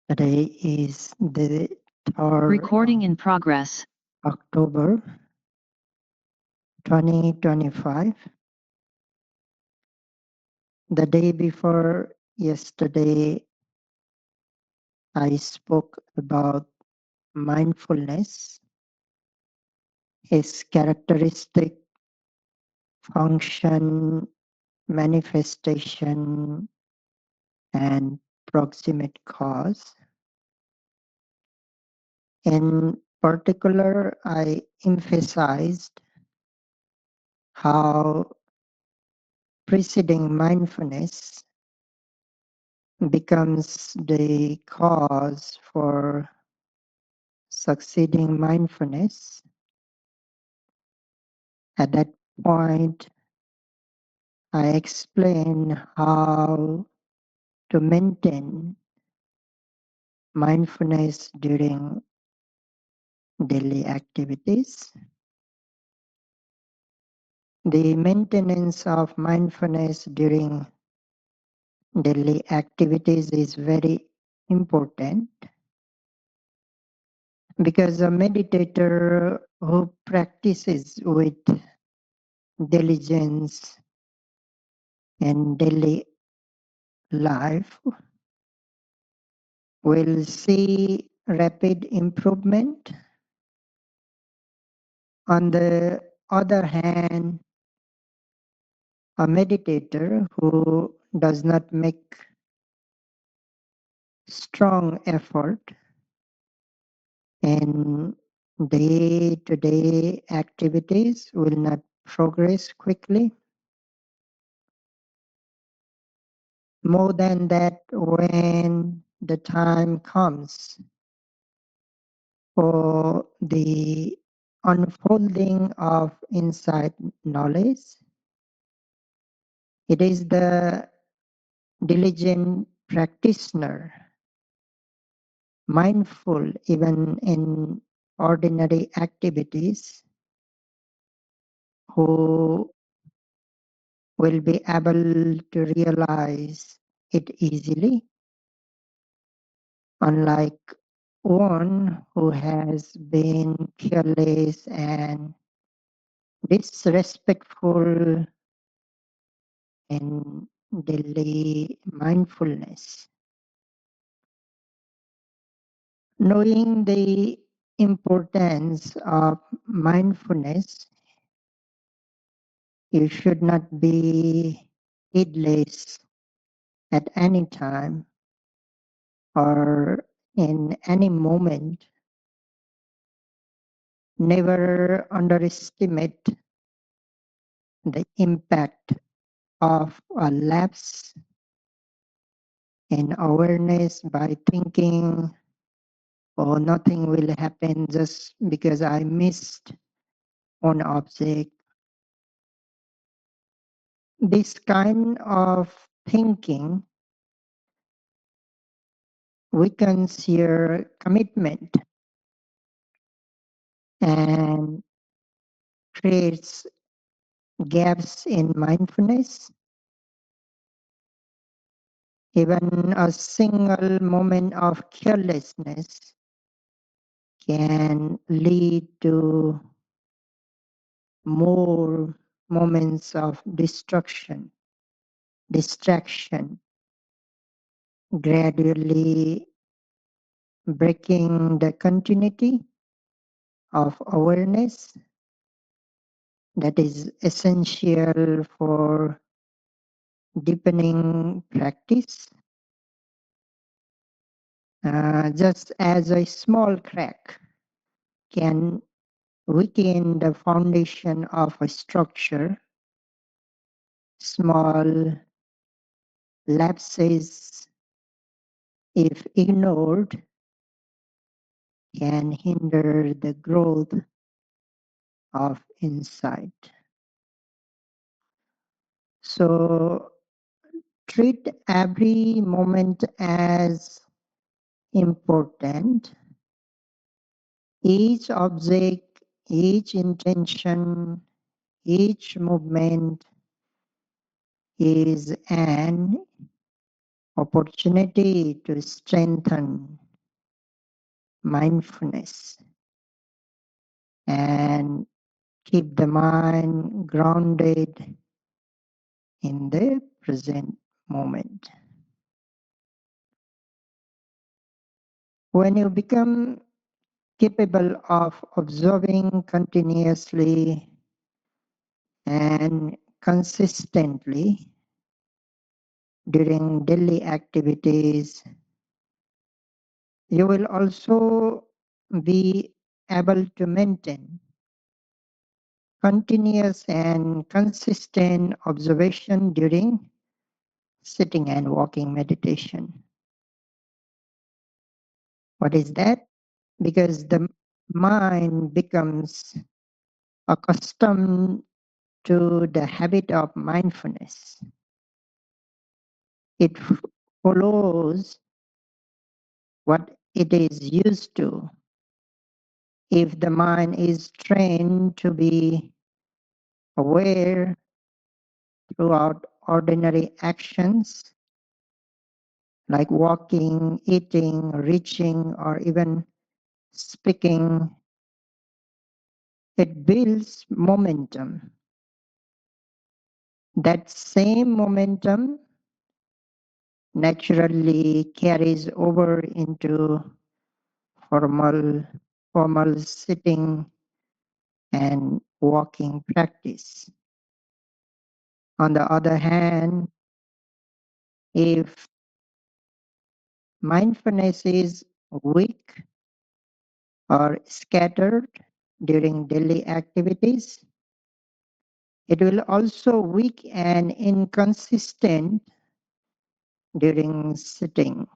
Today is the 3rd Recording in progress. October 2025. The day before yesterday, I spoke about mindfulness, its characteristic, function, manifestation, and proximate cause. In particular, I emphasized how preceding mindfulness becomes the cause for succeeding mindfulness. At that point, I explain how to maintain mindfulness during daily activities. The maintenance of mindfulness during daily activities is very important because a meditator who practices with diligence in daily life will see rapid improvement. On the other hand, a meditator who does not make strong effort in day-to-day activities will not progress quickly. More than that, when the time comes for the unfolding of insight knowledge, it is the diligent practitioner, mindful even in ordinary activities, who will be able to realize it easily, unlike one who has been careless and disrespectful in daily mindfulness. Knowing the importance of mindfulness, you should not be heedless at any time or in any moment. Never underestimate the impact of a lapse in awareness by thinking, oh, nothing will happen just because I missed one object. This kind of thinking weakens your commitment and creates gaps in mindfulness. Even a single moment of carelessness can lead to more moments of distraction, gradually breaking the continuity of awareness that is essential for deepening practice. Just as a small crack can weaken the foundation of a structure, small lapses, if ignored, can hinder the growth of insight. So treat every moment as important. Each object, each intention, each movement is an opportunity to strengthen mindfulness and keep the mind grounded in the present moment. When you become capable of observing continuously and consistently during daily activities, you will also be able to maintain continuous and consistent observation during sitting and walking meditation. What is that? Because the mind becomes accustomed to the habit of mindfulness. It follows what it is used to. If the mind is trained to be aware throughout ordinary actions like walking, eating, reaching, or even speaking, it builds momentum. That same momentum naturally carries over into formal, formal sitting and walking practice. On the other hand, if mindfulness is weak or scattered during daily activities, it will also weak and inconsistent during sitting.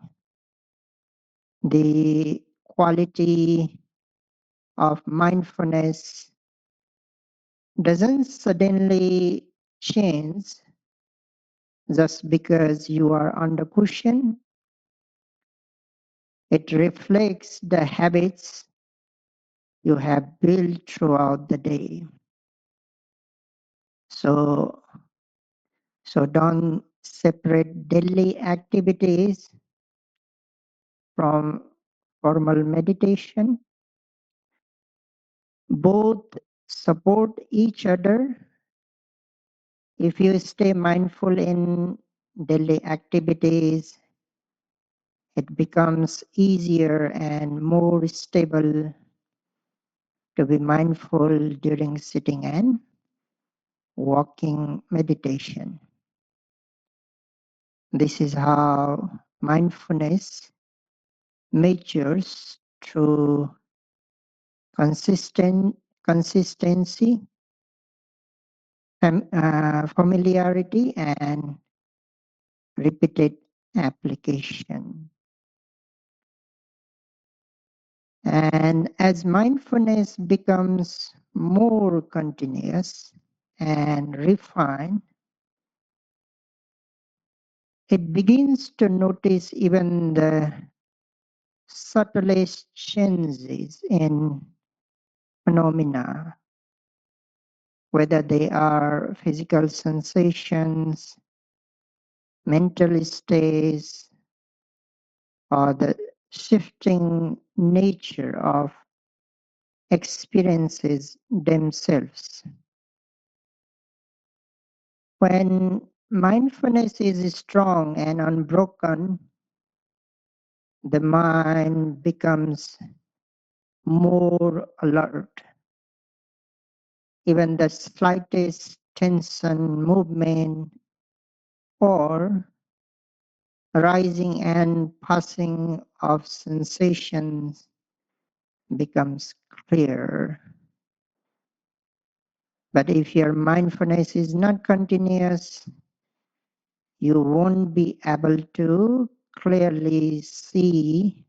The quality of mindfulness doesn't suddenly change just because you are under cushion. It reflects the habits you have built throughout the day. So, so don't separate daily activities from formal meditation. Both support each other. If you stay mindful in daily activities, it becomes easier and more stable to be mindful during sitting and walking meditation. This is how mindfulness matures through consistency, familiarity, and repeated application. And as mindfulness becomes more continuous and refined, it begins to notice even the subtlest changes in phenomena, whether they are physical sensations, mental states, or the shifting nature of experiences themselves. When mindfulness is strong and unbroken, the mind becomes more alert. Even the slightest tension, movement, or rising and passing of sensations becomes clear. But if your mindfulness is not continuous, you won't be able to clearly see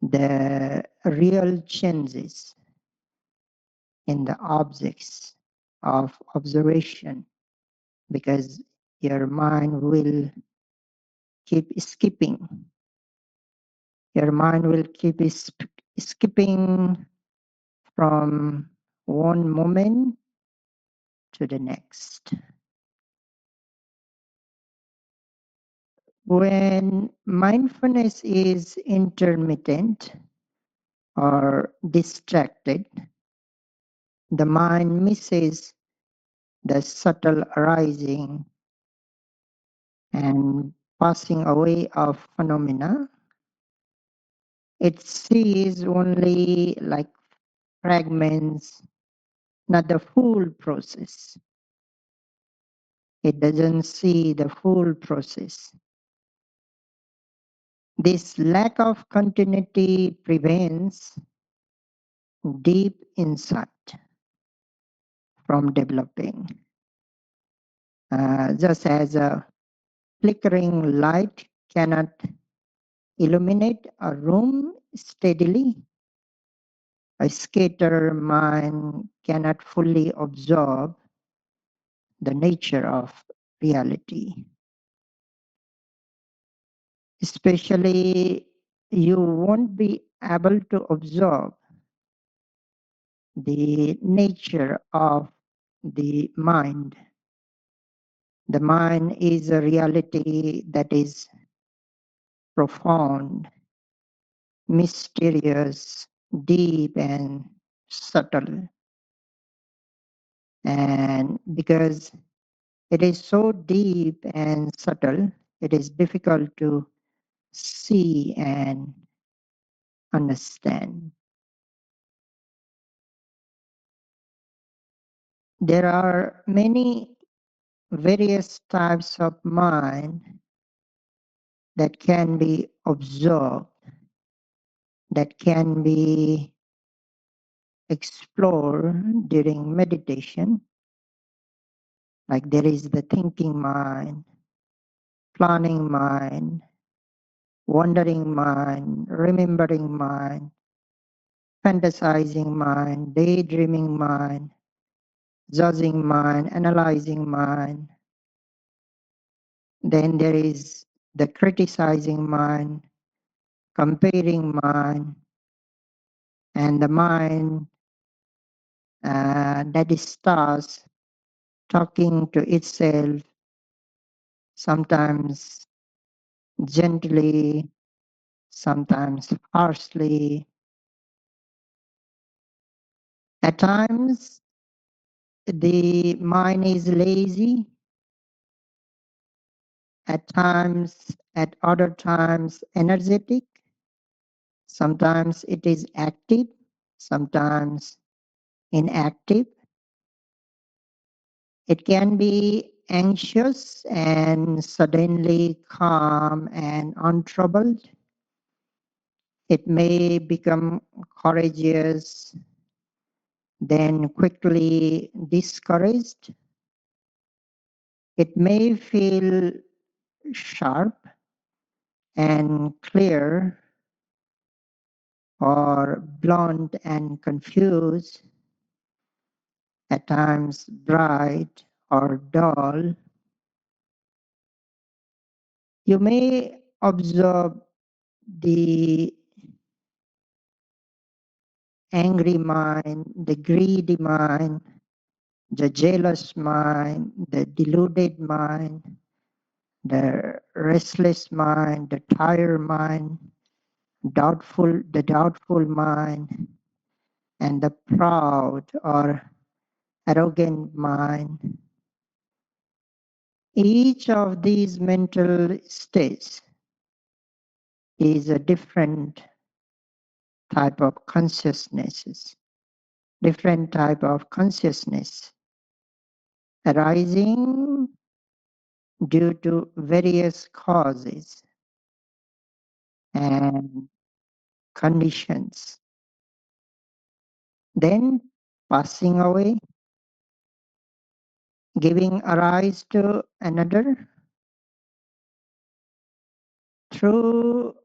the real changes in the objects of observation because your mind will keep skipping. Your mind will keep skipping from one moment to the next. When mindfulness is intermittent or distracted, the mind misses the subtle arising and passing away of phenomena. It sees only like fragments, not the full process. It doesn't see the full process. This lack of continuity prevents deep insight from developing. Just as a flickering light cannot illuminate a room steadily, a scattered mind cannot fully absorb the nature of reality. Especially, you won't be able to absorb the nature of the mind. The mind is a reality that is profound, mysterious, deep, and subtle. And because it is so deep and subtle, it is difficult to see and understand. There are many various types of mind that can be observed, that can be explored during meditation. Like there is the thinking mind, planning mind, wandering mind, remembering mind, fantasizing mind, daydreaming mind, judging mind, analyzing mind. Then there is the criticizing mind, comparing mind, and the mind that starts talking to itself, sometimes gently, sometimes harshly. At times, the mind is lazy. At other times, energetic. Sometimes it is active, sometimes inactive. It can be anxious and suddenly calm and untroubled. It may become courageous, then quickly discouraged. It may feel sharp and clear or blunt and confused, at times bright or dull. You may observe the angry mind, the greedy mind, the jealous mind, the deluded mind, the restless mind, the tired mind, the doubtful mind, and the proud or arrogant mind. Each of these mental states is a different type of consciousnesses, different type of consciousness arising due to various causes and conditions, then passing away, giving arise to another. Through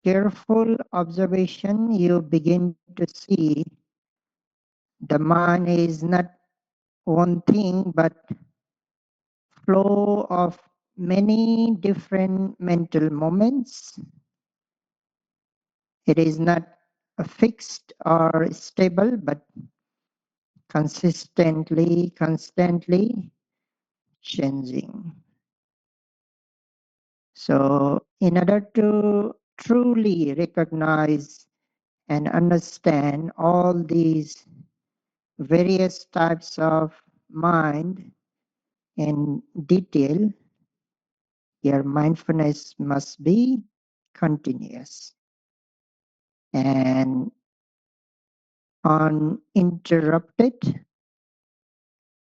careful observation, you begin to see the mind is not one thing but flow of many different mental moments. It is not a fixed or stable but constantly changing. So in order to truly recognize and understand all these various types of mind in detail, your mindfulness must be continuous and uninterrupted.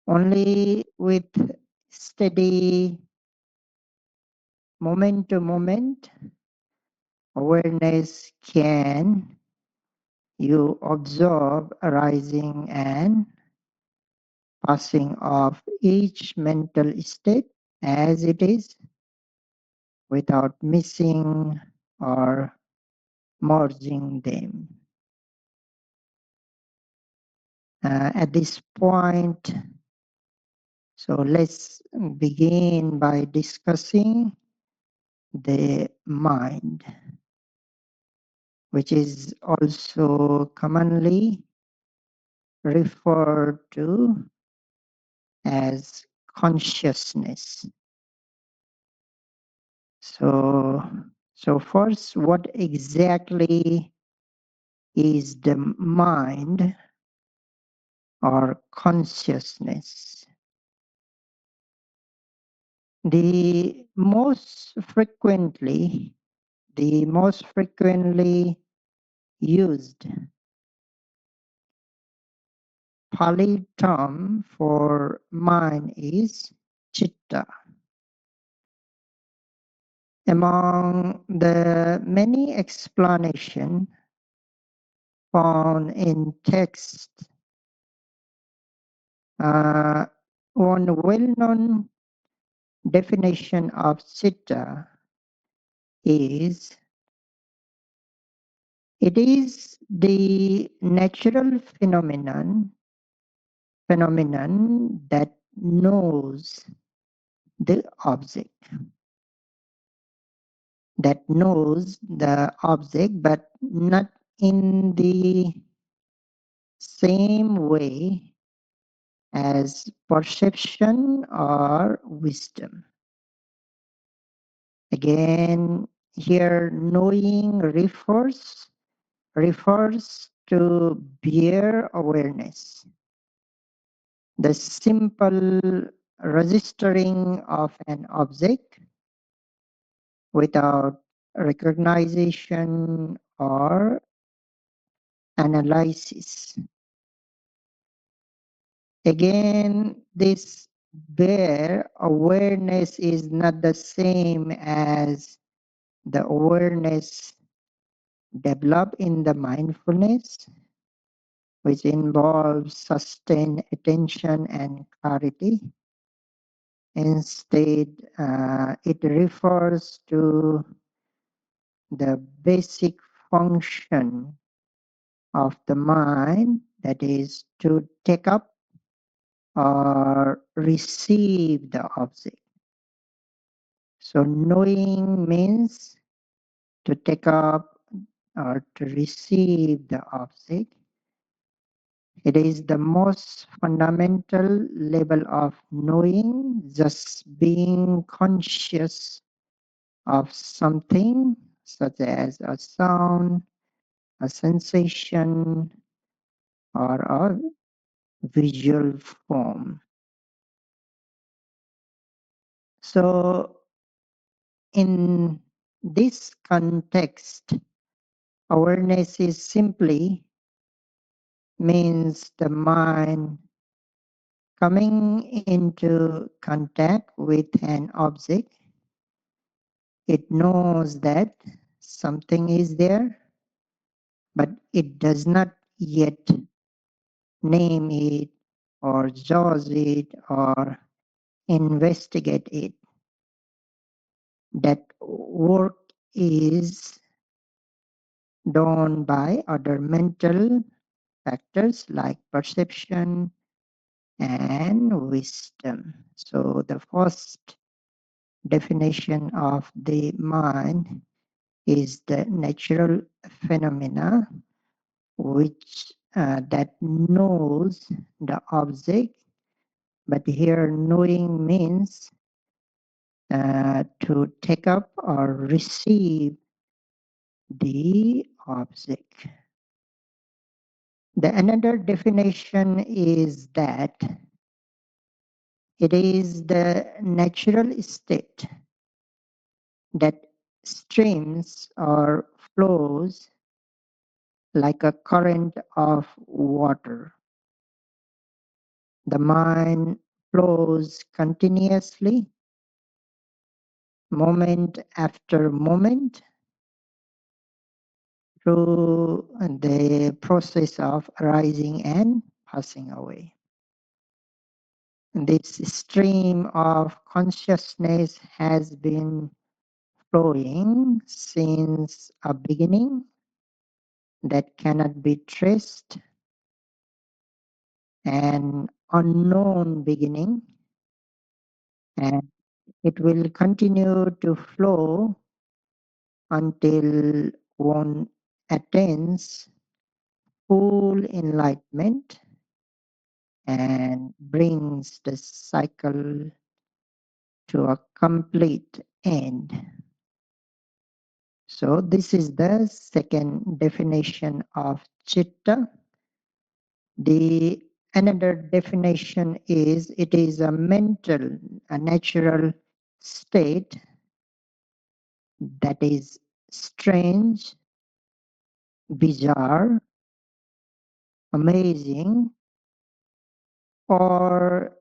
Only with steady moment to moment awareness can you observe arising and passing of each mental state as it is without missing or merging them. At this point, so let's begin by discussing the mind, which is also commonly referred to as consciousness. So, so first, what exactly is the mind or consciousness? The most frequently used Pali term for mind is chitta. Among the many explanations found in text, one well-known definition of citta is it is the natural phenomenon that knows the object, but not in the same way as perception or wisdom. Again, here knowing refers to bare awareness, the simple registering of an object without recognition or analysis. Again, this bare awareness is not the same as the awareness developed in the mindfulness, which involves sustained attention and clarity. Instead, it refers to the basic function of the mind, that is, to take up or receive the object. So, knowing means to take up or to receive the object. It is the most fundamental level of knowing, just being conscious of something such as a sound, a sensation, or a visual form. So, in this context, awareness is simply means the mind coming into contact with an object. It knows that something is there, but it does not yet name it or judge it or investigate it. That work is done by other mental factors like perception and wisdom. So the first definition of the mind is the natural phenomena which that knows the object, but here knowing means to take up or receive the object. The another definition is that it is the natural state that streams or flows like a current of water. The mind flows continuously, moment after moment, through the process of arising and passing away. This stream of consciousness has been flowing since a beginning that cannot be traced, an unknown beginning, and it will continue to flow until one attains full enlightenment and brings the cycle to a complete end. So this is the second definition of chitta. The another definition is it is a mental, a natural state that is strange, bizarre, amazing, or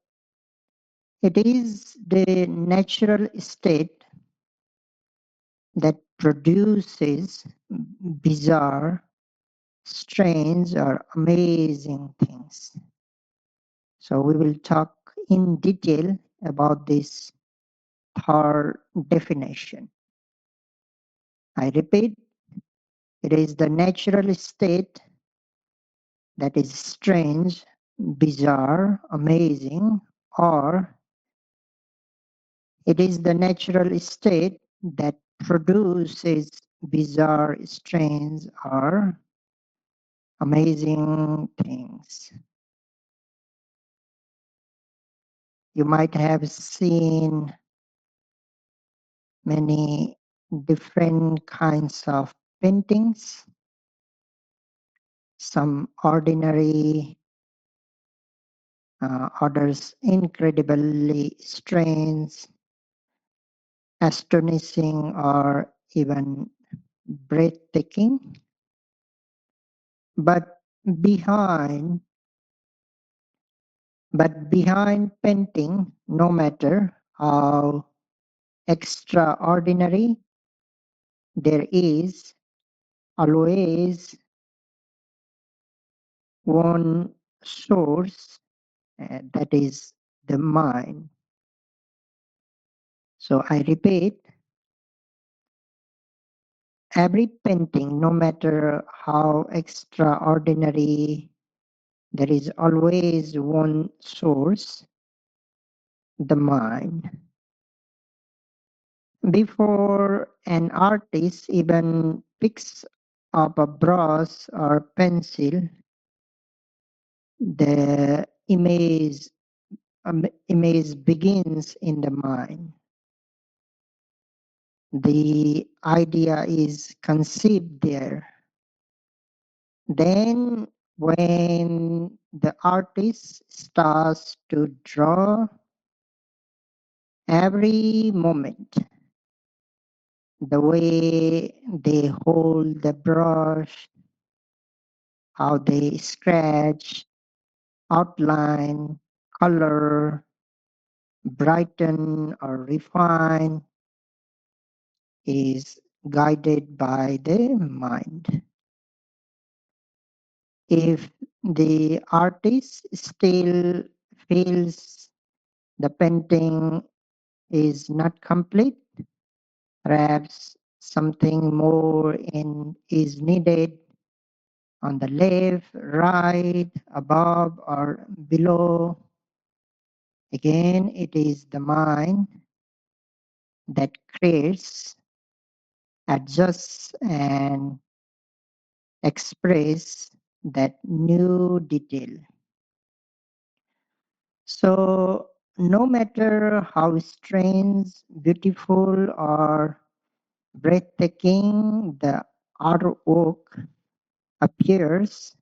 it is the natural state that produces bizarre, strange, or amazing things. So we will talk in detail about this third definition. I repeat, it is the natural state that is strange, bizarre, amazing, or it is the natural state that produces bizarre, strange, or amazing things. You might have seen many different kinds of paintings, some ordinary, others incredibly strange, astonishing, or even breathtaking. But behind behind painting, no matter how extraordinary, there is always one source, that is the mind. So I repeat, every painting, no matter how extraordinary, there is always one source, the mind. Before an artist even picks up a brush or pencil, the image begins in the mind. The idea is conceived there. Then, when the artist starts to draw, every moment, the way they hold the brush, how they scratch, outline, color, brighten, or refine, is guided by the mind. If the artist still feels the painting is not complete, perhaps something more is needed on the left, right, above, or below. Again, it is the mind that creates, adjusts, and express that new detail. So no matter how strange, beautiful, or breathtaking the artwork appears,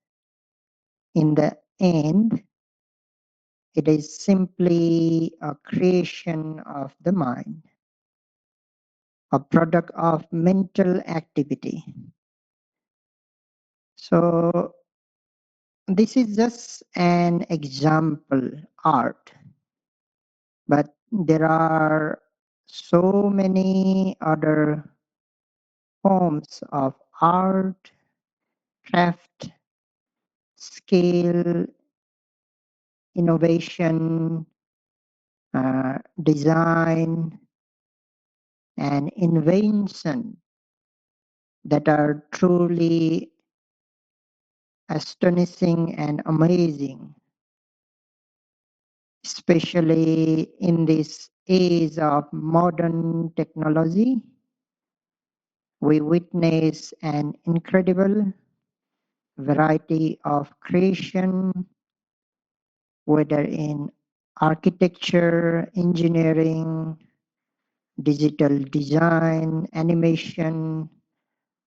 in the end, it is simply a creation of the mind, a product of mental activity. So this is just an example art, but there are so many other forms of art, craft, skill, innovation, design, and invention that are truly astonishing and amazing, especially in this age of modern technology. We witness an incredible variety of creation, whether in architecture, engineering, digital design, animation,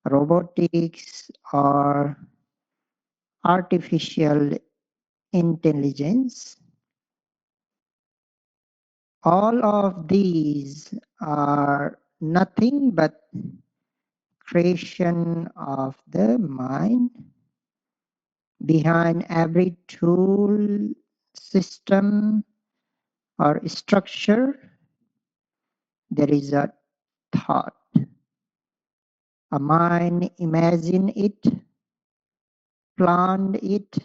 robotics, or artificial intelligence. All of these are nothing but creation of the mind. Behind every tool, system, or structure, there is a thought. A mind imagined it, planned it,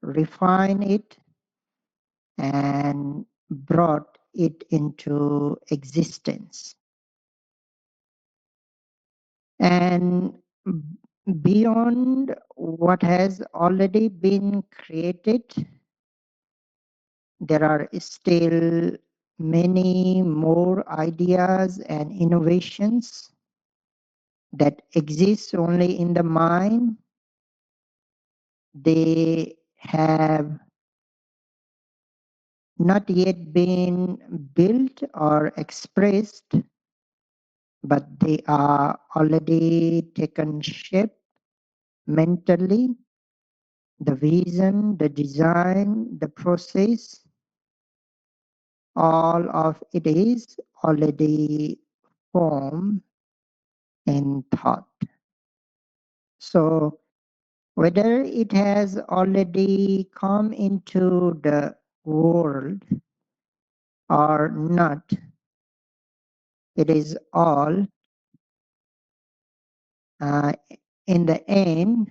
refined it, and brought it into existence. And beyond what has already been created, there are still many more ideas and innovations that exist only in the mind. They have not yet been built or expressed, but they are already taken shape mentally. The vision, the design, the process, all of it is already formed in thought. So whether it has already come into the world or not, it is all uh, in the end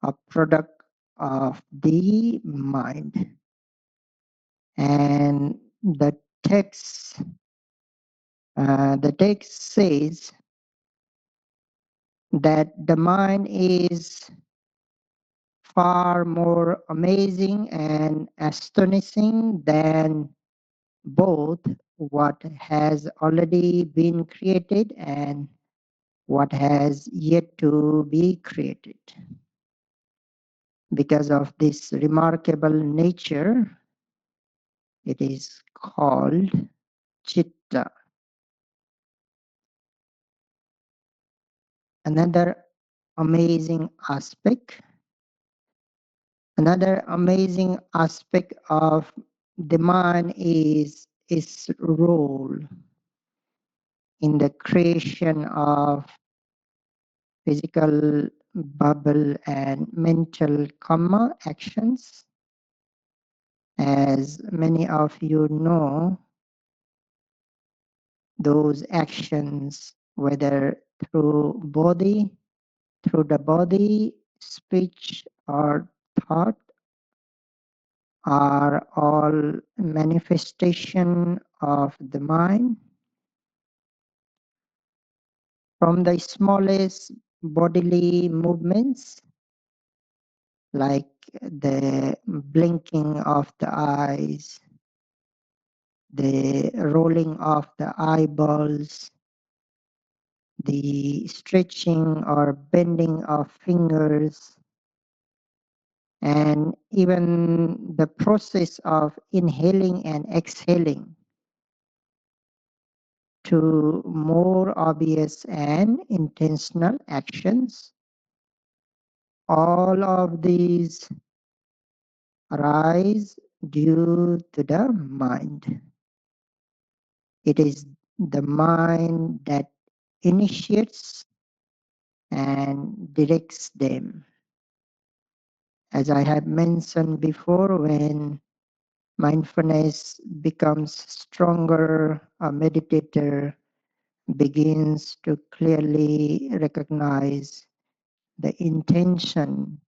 a product of the mind. And text, the text says that the mind is far more amazing and astonishing than both what has already been created and what has yet to be created. Because of this remarkable nature, it is called chitta. Another amazing aspect, another amazing aspect of the mind is its role in the creation of physical bubble and mental Kamma actions. As many of you know, those actions, whether through the body, speech, or thought, are all manifestation of the mind. From the smallest bodily movements, like the blinking of the eyes, the rolling of the eyeballs, the stretching or bending of fingers, And even the process of inhaling and exhaling to more obvious and intentional actions. All of these arise due to the mind. It is the mind that initiates and directs them. As I have mentioned before, when mindfulness becomes stronger, a meditator begins to clearly recognize the intention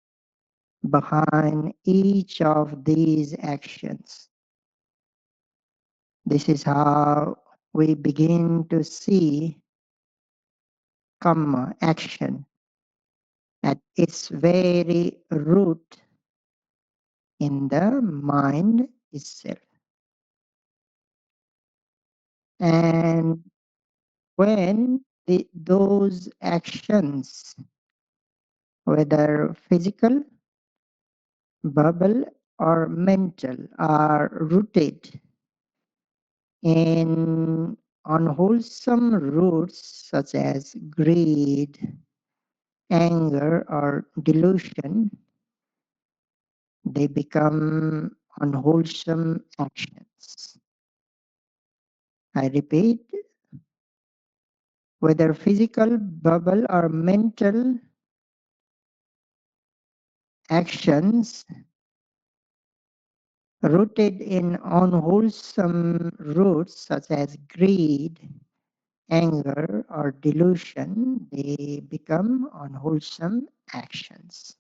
behind each of these actions. This is how we begin to see Kamma, action, at its very root in the mind itself. And when those actions, whether physical, verbal, or mental, are rooted in unwholesome roots such as greed, anger, or delusion, they become unwholesome actions. I repeat, whether physical, verbal, or mental actions rooted in unwholesome roots such as greed, anger, or delusion, they become unwholesome actions.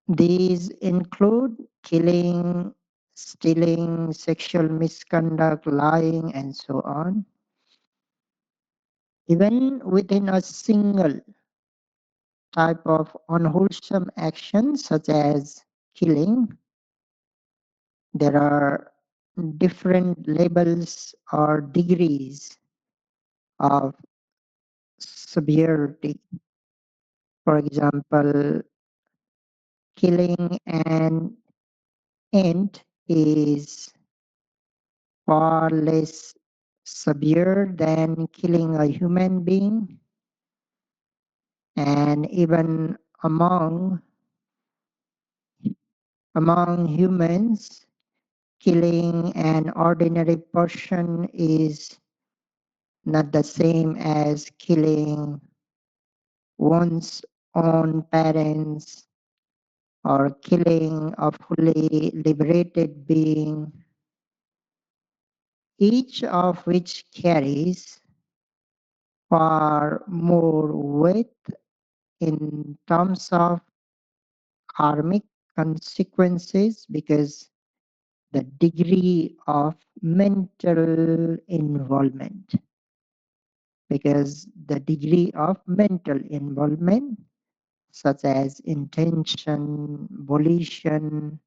These include killing, stealing, sexual misconduct, lying, and so on. Even within a single type of unwholesome action, such as killing, there are different levels or degrees of severity. For example, killing an ant is far less severe than killing a human being, and even among humans, killing an ordinary person is not the same as killing one's own parents or killing a fully liberated being, each of which carries far more weight in terms of karmic consequences because the degree of mental involvement. Because the degree of mental involvement, such as intention, volition,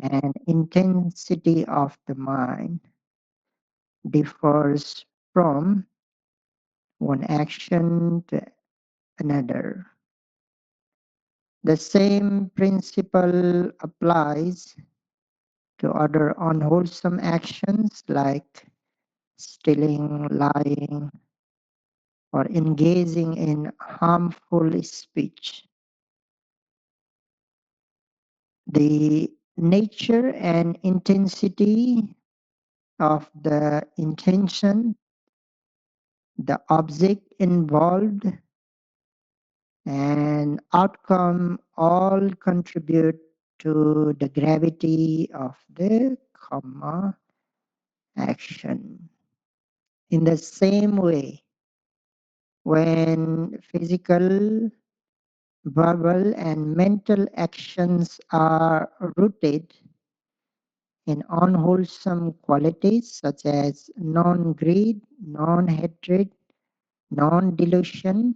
and intensity of the mind, differs from one action to another. The same principle applies to other unwholesome actions like stealing, lying, or engaging in harmful speech. The nature and intensity of the intention, the object involved, and outcome all contribute to the gravity of the karma action. In the same way, when physical, verbal, and mental actions are rooted in unwholesome qualities such as non-greed, non-hatred, non-delusion,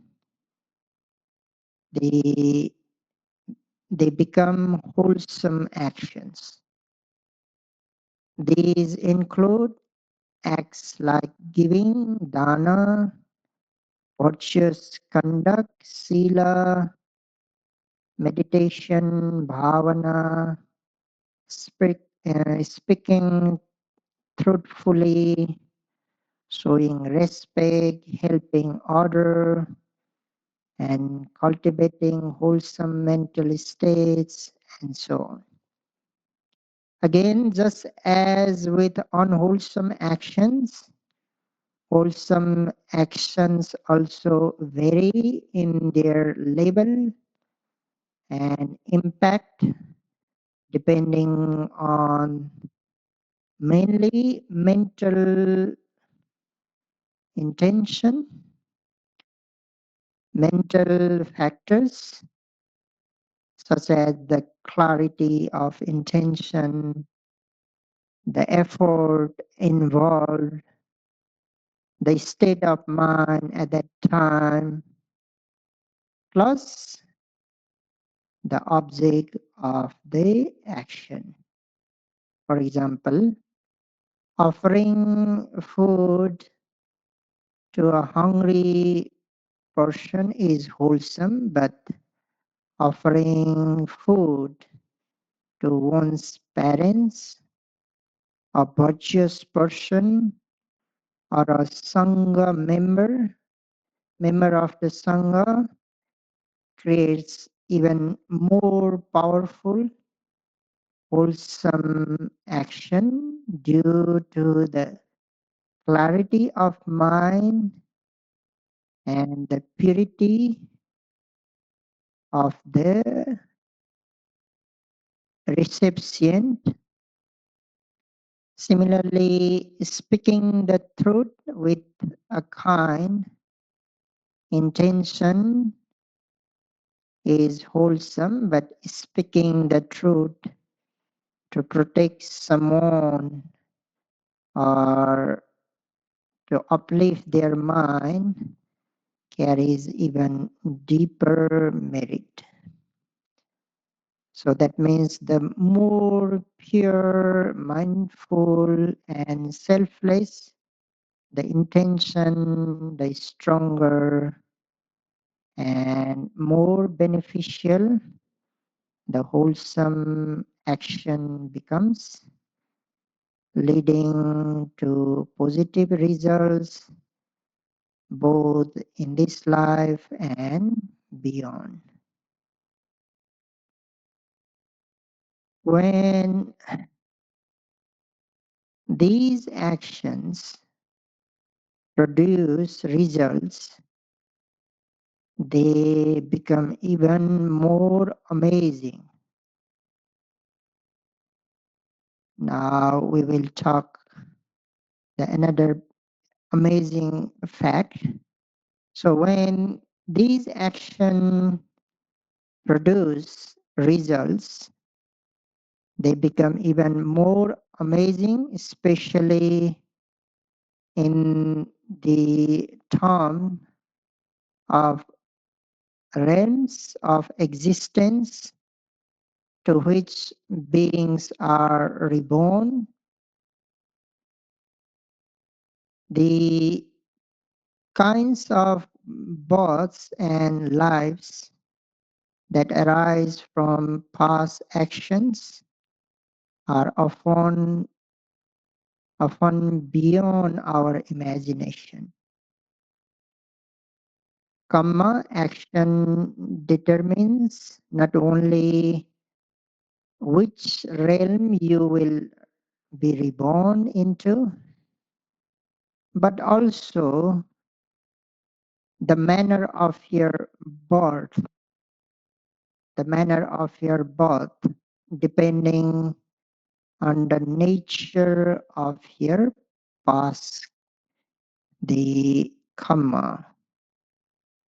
they, they become wholesome actions. These include acts like giving, dana, virtuous conduct, sila, meditation, bhavana, speaking truthfully, showing respect, helping order, and cultivating wholesome mental states, and so on. Again, just as with unwholesome actions, wholesome actions also vary in their level and impact depending on mainly mental intention, mental factors such as the clarity of intention, the effort involved, the state of mind at that time, plus the object of the action. For example, offering food to a hungry person is wholesome, but offering food to one's parents, a virtuous person, or a Sangha member of the Sangha, creates even more powerful, wholesome action due to the clarity of mind and the purity of the recipient. Similarly, speaking the truth with a kind intention is wholesome, but speaking the truth to protect someone or to uplift their mind carries even deeper merit. So that means the more pure, mindful, and selfless the intention, the stronger and more beneficial the wholesome action becomes, leading to positive results both in this life and beyond. When these actions produce results, they become even more amazing. Now we will talk another amazing fact. So when these actions produce results, they become even more amazing, especially in the term of realms of existence to which beings are reborn. The kinds of births and lives that arise from past actions are often beyond our imagination. Kamma action determines not only which realm you will be reborn into, but also the manner of your birth, depending on the nature of your past, the karma,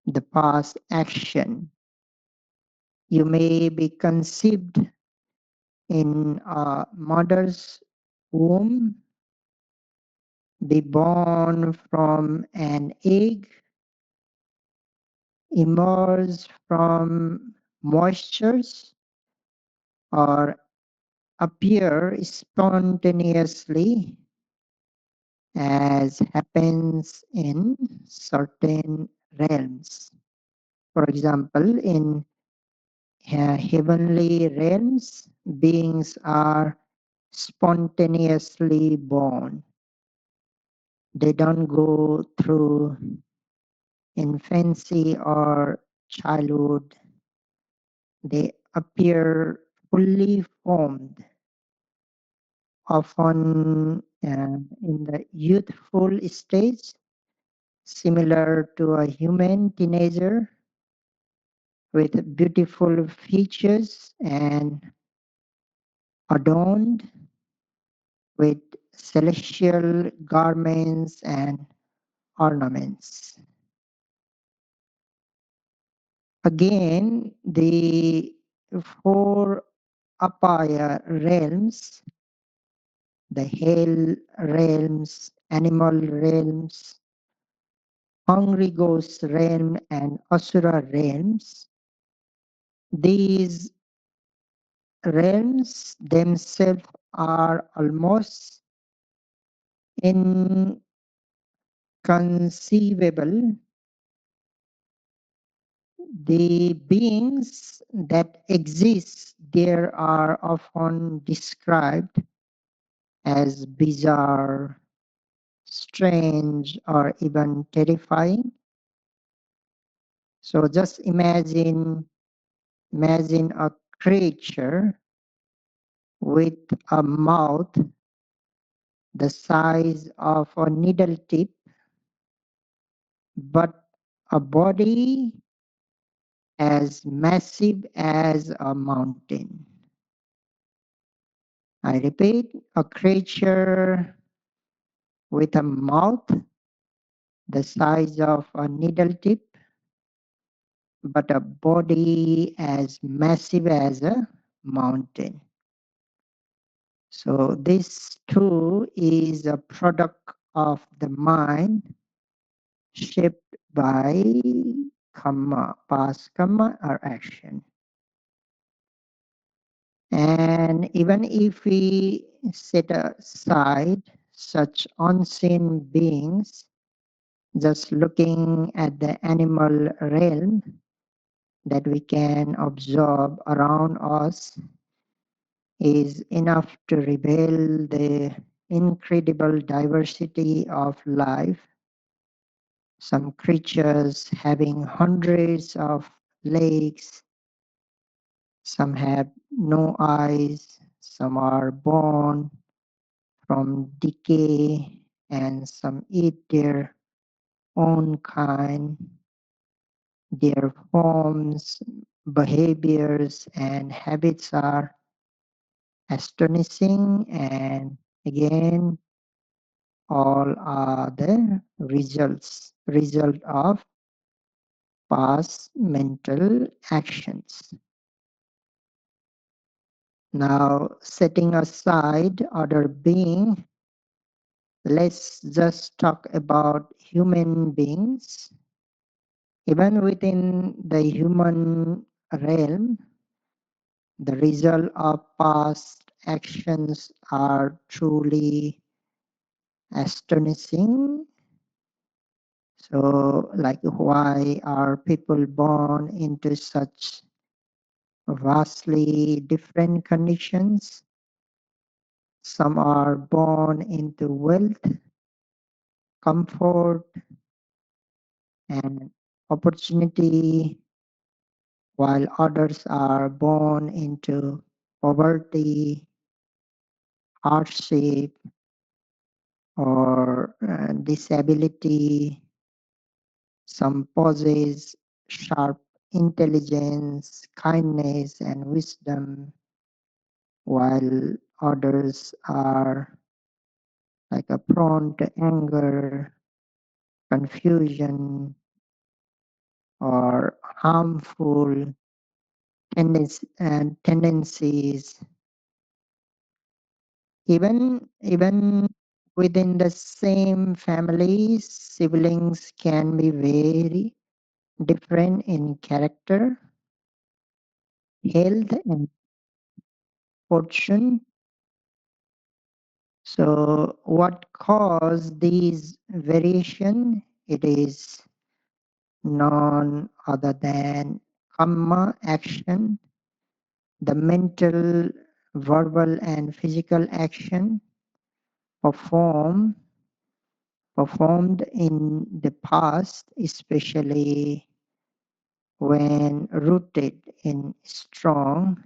the past action. You may be conceived in a mother's womb, be born from an egg, emerge from moistures, or appear spontaneously, as happens in certain realms. For example, in heavenly realms, beings are spontaneously born. They don't go through infancy or childhood. They appear fully formed, often in the youthful stage, similar to a human teenager with beautiful features and adorned with celestial garments and ornaments. Again, the four upper realms, the hell realms, animal realms, hungry ghost realm, and asura realms, these realms themselves are almost inconceivable. The beings that exist there are often described as bizarre, strange, or even terrifying. So just imagine a creature with a mouth the size of a needle tip, but a body as massive as a mountain. I repeat, a creature with a mouth the size of a needle tip, but a body as massive as a mountain. So this too is a product of the mind shaped by Kamma, past Kamma or action. And even if we set aside such unseen beings, just looking at the animal realm that we can observe around us is enough to reveal the incredible diversity of life. Some creatures having hundreds of legs, some have no eyes, some are born from decay, and some eat their own kind. Their forms, behaviors, and habits are astonishing, and again, all are the result of past mental actions. Now, setting aside other being, let's just talk about human beings. Even within the human realm, the result of past actions are truly astonishing. So, like, why are people born into such vastly different conditions? Some are born into wealth, comfort, and opportunity, while others are born into poverty, hardship, or disability. Some possess sharp intelligence, kindness, and wisdom, while others are like a prone to anger, confusion, or harmful tendencies. Even within the same family, siblings can be very different in character, health, and fortune. So what caused these variation? It is none other than Kamma action, the mental, verbal, and physical action perform, performed in the past, especially when rooted in strong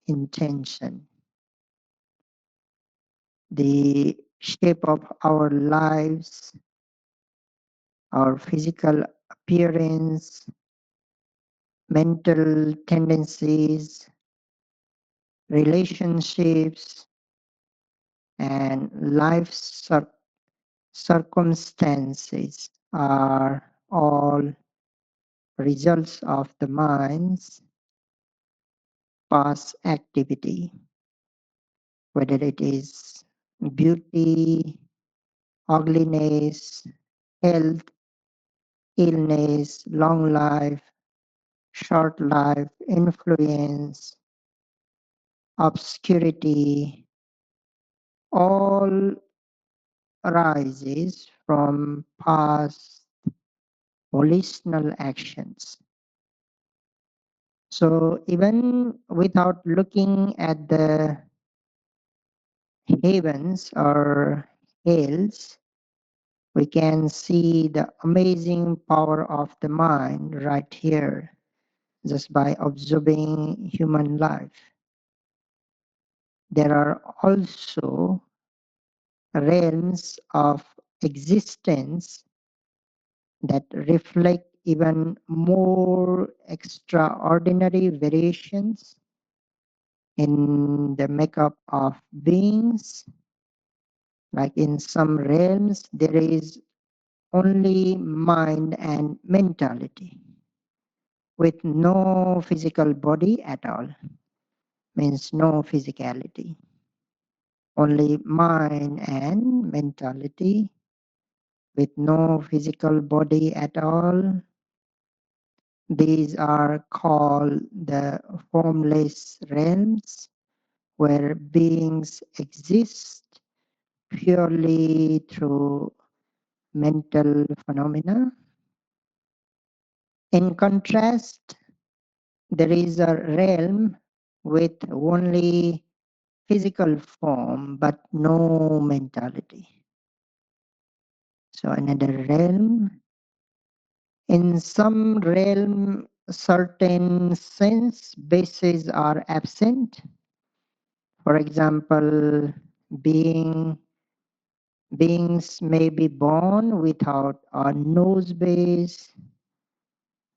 intention. The shape of our lives, our physical appearance, mental tendencies, relationships, and life circumstances are all results of the mind's past activity, whether it is beauty, ugliness, health, illness, long life, short life, influence, obscurity, all arises from past volitional actions. So even without looking at the heavens or hells, we can see the amazing power of the mind right here just by observing human life. There are also realms of existence that reflect even more extraordinary variations in the makeup of beings. Like in some realms, there is only mind and mentality with no physical body at all, means no physicality, only mind and mentality with no physical body at all. These are called the formless realms where beings exist purely through mental phenomena. In contrast, there is a realm with only physical form but no mentality. So another realm, in some realm, certain sense bases are absent. For example, beings may be born without a nose base,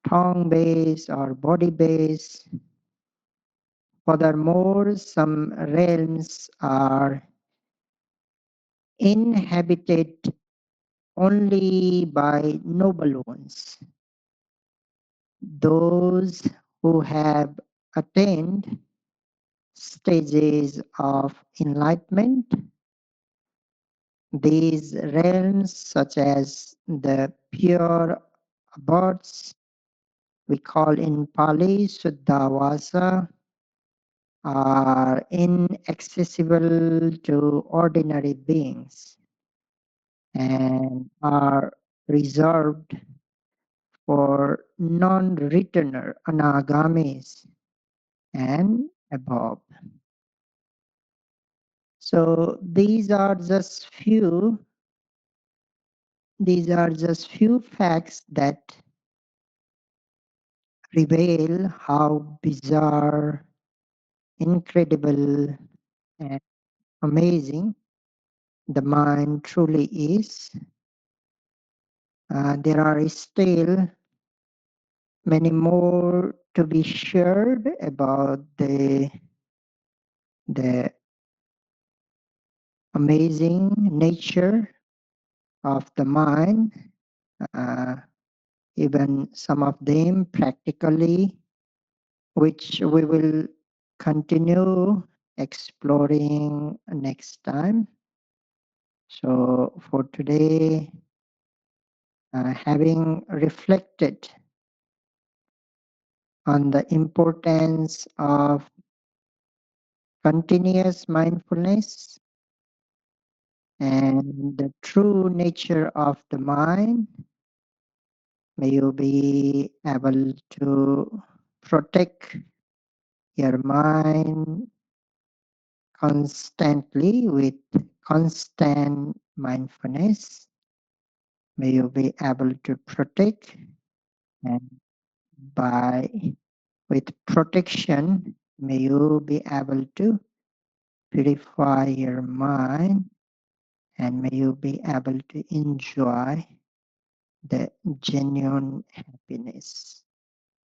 tongue base, or body base. Furthermore, some realms are inhabited only by noble ones, those who have attained stages of enlightenment. These realms, such as the pure abodes, we call in Pali Suddhavasa, are inaccessible to ordinary beings and are reserved for non-returner anagamis and above. So these are just few facts that reveal how bizarre, incredible, and amazing the mind truly is. There are still many more to be shared about the amazing nature of the mind, uh, even some of them practically, which we will continue exploring next time. So for today, having reflected on the importance of continuous mindfulness and the true nature of the mind, May you be able to protect your mind constantly with constant mindfulness. May you be able to protect, and by with protection, may you be able to purify your mind, and may you be able to enjoy the genuine happiness.